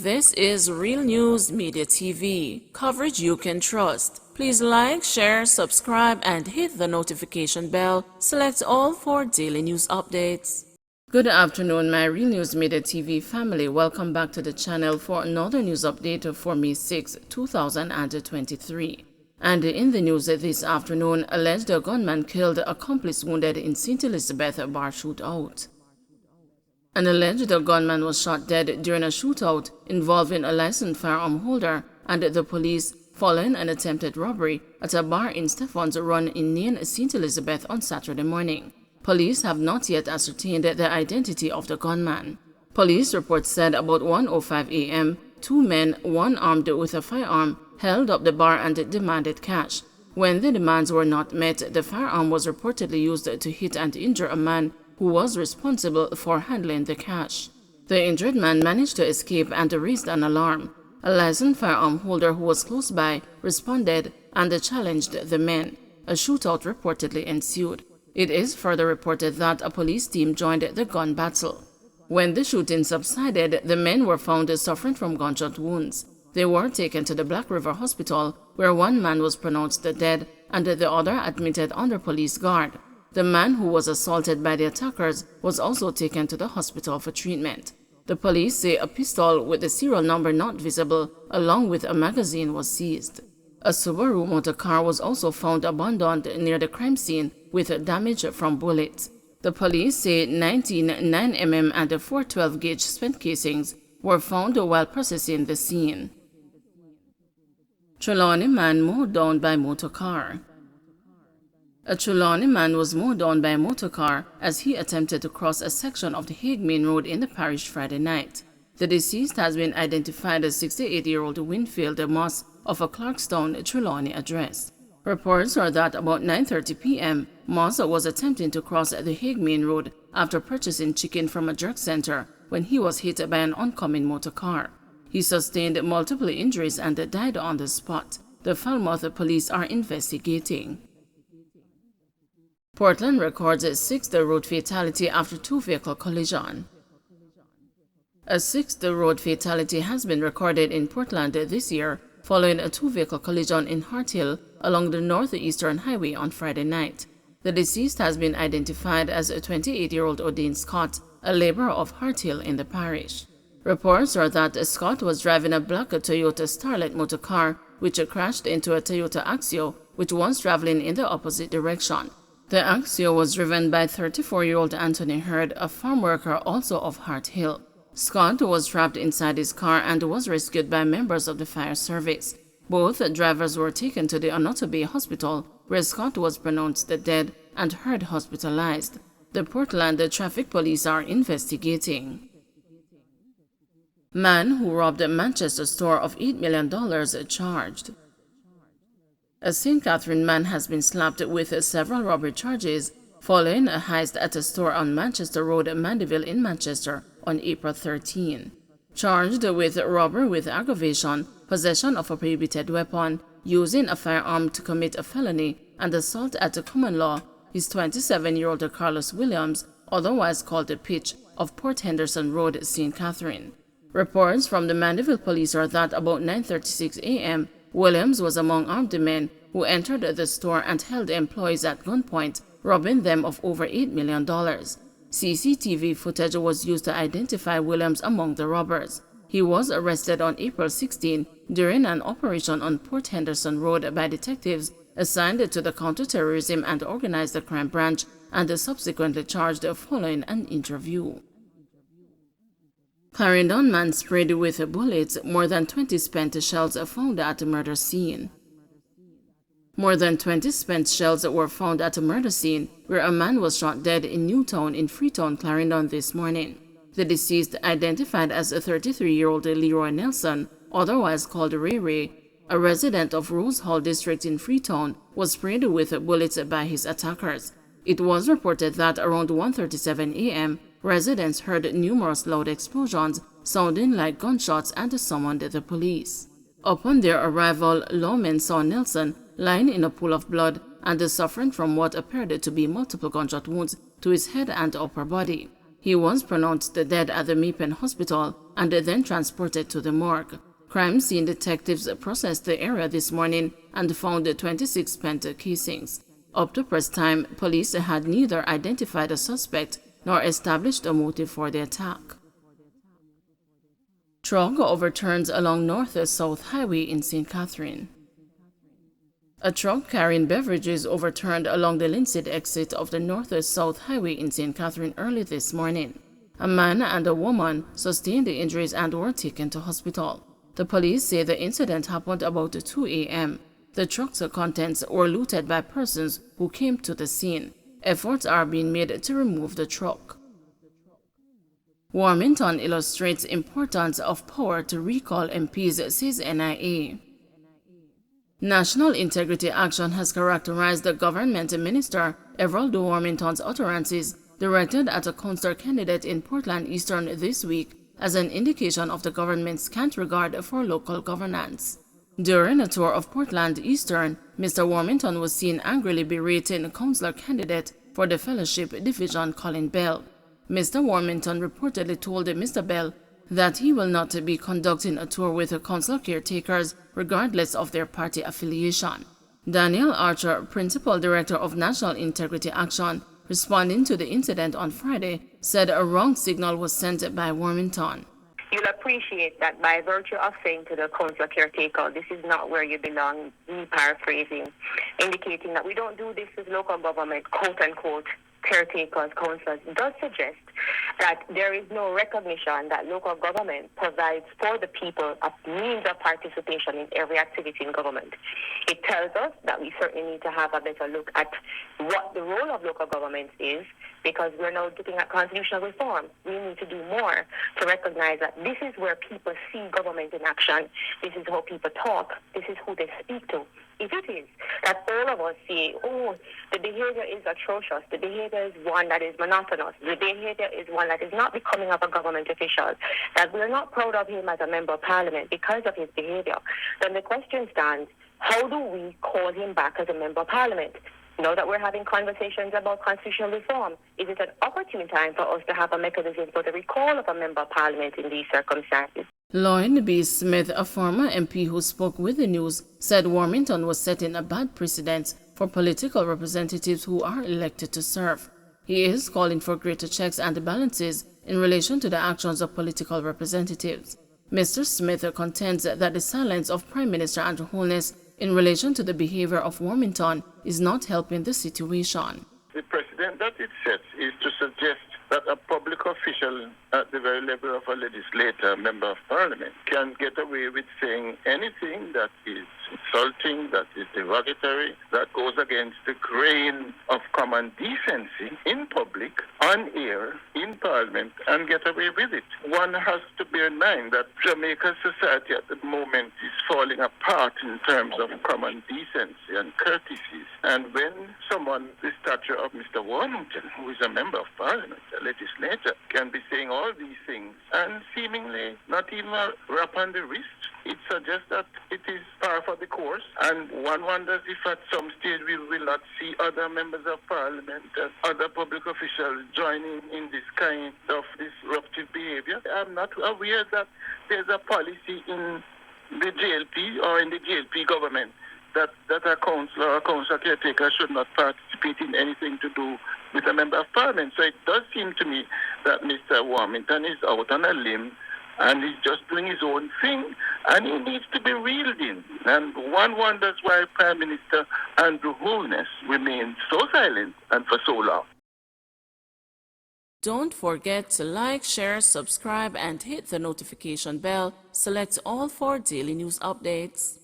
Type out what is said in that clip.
This is Real News Media TV, coverage you can trust. Please like, share, subscribe, and hit the notification bell. Select all for daily news updates. Good afternoon, my Real News Media TV family. Welcome back to the channel for another news update for May 6, 2023. And in the news this afternoon, alleged gunman killed accomplice wounded in St. Elizabeth bar shootout. An alleged gunman was shot dead during a shootout involving a licensed firearm holder and the police following an attempted robbery at a bar in Stephens Run in Nain, St. Elizabeth on Saturday morning. Police have not yet ascertained the identity of the gunman. Police reports said about 1:05 a.m., two men, one armed with a firearm, held up the bar and demanded cash. When the demands were not met, the firearm was reportedly used to hit and injure a man who was responsible for handling the cash. The injured man managed to escape and raised an alarm. A licensed firearm holder who was close by responded and challenged the men. A shootout reportedly ensued. It is further reported that a police team joined the gun battle. When the shooting subsided, the men were found suffering from gunshot wounds. They were taken to the Black River Hospital, where one man was pronounced dead and the other admitted under police guard. The man who was assaulted by the attackers was also taken to the hospital for treatment. The police say a pistol with the serial number not visible, along with a magazine, was seized. A Subaru motor car was also found abandoned near the crime scene with damage from bullets. The police say 19 9mm and 4 12-gauge spent casings were found while processing the scene. Trelawny man mowed down by motor car. A Trelawny man was mowed down by a motor car as he attempted to cross a section of the Hague Main Road in the parish Friday night. The deceased has been identified as 68-year-old Winfield Moss of a Clarkstown, Trelawny address. Reports are that about 9:30 p.m., Moss was attempting to cross the Hague Main Road after purchasing chicken from a jerk center when he was hit by an oncoming motor car. He sustained multiple injuries and died on the spot. The Falmouth police are investigating. Portland records a 6th road fatality after two-vehicle collision. A 6th road fatality has been recorded in Portland this year following a two-vehicle collision in Hart Hill along the northeastern highway on Friday night. The deceased has been identified as a 28-year-old Odin Scott, a laborer of Hart Hill in the parish. Reports are that Scott was driving a black Toyota Starlet motor car which crashed into a Toyota Axio which was traveling in the opposite direction. The Axio was driven by 34-year-old Anthony Hurd, a farm worker also of Hart Hill. Scott was trapped inside his car and was rescued by members of the fire service. Both drivers were taken to the Onoto Bay Hospital, where Scott was pronounced dead and Hurd hospitalized. The Portland Traffic Police are investigating. Man who robbed a Manchester store of $8 million charged. A St. Catherine man has been slapped with several robbery charges following a heist at a store on Manchester Road, Mandeville in Manchester on April 13. Charged with robbery with aggravation, possession of a prohibited weapon, using a firearm to commit a felony, and assault at a common law, is 27-year-old Carlos Williams, otherwise called the Pitch, of Port Henderson Road, St. Catherine. Reports from the Mandeville police are that about 9:36 a.m., Williams was among armed men who entered the store and held employees at gunpoint, robbing them of over $8 million. CCTV footage was used to identify Williams among the robbers. He was arrested on April 16 during an operation on Port Henderson Road by detectives assigned to the Counterterrorism and Organized Crime Branch and subsequently charged following an interview. Clarendon man sprayed with bullets, more than 20 spent shells found at a murder scene. More than 20 spent shells were found at a murder scene where a man was shot dead in Newtown in Freetown, Clarendon this morning. The deceased, identified as a 33-year-old Leroy Nelson, otherwise called Ray Ray, a resident of Rose Hall District in Freetown, was sprayed with bullets by his attackers. It was reported that around 1:37 a.m., residents heard numerous loud explosions sounding like gunshots and summoned the police. Upon their arrival, lawmen saw Nelson lying in a pool of blood and suffering from what appeared to be multiple gunshot wounds to his head and upper body. He was pronounced dead at the Meepen Hospital and then transported to the morgue. Crime scene detectives processed the area this morning and found 26 spent casings. Up to press time, police had neither identified a suspect nor established a motive for the attack. Truck overturns along North-South Highway in St. Catherine. A truck carrying beverages overturned along the Linseed exit of the North-South Highway in St. Catherine early this morning. A man and a woman sustained the injuries and were taken to hospital. The police say the incident happened about 2 a.m. The truck's contents were looted by persons who came to the scene. Efforts are being made to remove the truck. Warmington illustrates importance of power to recall MPs, says NIA. National Integrity Action has characterized the government minister Everald Warmington's utterances directed at a councillor candidate in Portland Eastern this week as an indication of the government's scant regard for local governance. During a tour of Portland Eastern, Mr. Warmington was seen angrily berating councillor candidate for the fellowship division Colin Bell. Mr. Warmington reportedly told Mr. Bell that he will not be conducting a tour with council caretakers regardless of their party affiliation. Daniel Archer, Principal Director of National Integrity Action, responding to the incident on Friday, said a wrong signal was sent by Warmington. You'll appreciate that by virtue of saying to the council caretaker, this is not where you belong, me paraphrasing, indicating that we don't do this with local government, quote-unquote, caretakers, councillors, does suggest that there is no recognition that local government provides for the people a means of participation in every activity in government. It tells us that we certainly need to have a better look at what the role of local government is, because we're now looking at constitutional reform. We need to do more to recognize that this is where people see government in action. This is how people talk. This is who they speak to. If it is that all of us say, oh, the behavior is atrocious, the behavior is one that is monotonous, the behavior is one that is not becoming of a government official, that we're not proud of him as a member of parliament because of his behavior, then the question stands, how do we call him back as a member of parliament? Now that we're having conversations about constitutional reform, is it an opportune time for us to have a mechanism for the recall of a member of parliament in these circumstances? Lloyd B. Smith, a former MP who spoke with the news, said Warmington was setting a bad precedent for political representatives who are elected to serve. He is calling for greater checks and balances in relation to the actions of political representatives. Mr. Smith contends that the silence of Prime Minister Andrew Holness in relation to the behavior of Warmington is not helping the situation. The precedent that it sets is to suggest that a public official at the very level of a legislator, member of parliament, can get away with saying anything that is insulting, that is derogatory, that goes against the grain of common decency in public, on air, in parliament, and get away with it. One has to bear in mind that Jamaica's society at the moment is falling apart in terms of common decency and courtesies. And when someone the stature of Mr. Warmington, who is a member of parliament, a legislator, can be saying all these things and seemingly not even a rap on the wrist, it suggests that it is par for the course, and one wonders if at some stage we will not see other members of parliament and other public officials joining in this kind of disruptive behavior. I'm not aware that there's a policy in the JLP or in the JLP government that a councillor or a council caretaker should not participate in anything to do with a member of parliament. So it does seem to me that Mr. Warmington is out on a limb and he's just doing his own thing, and he needs to be reeled in. And one wonders why Prime Minister Andrew Holness remains so silent and for so long. Don't forget to like, share, subscribe, and hit the notification bell. Select all for daily news updates.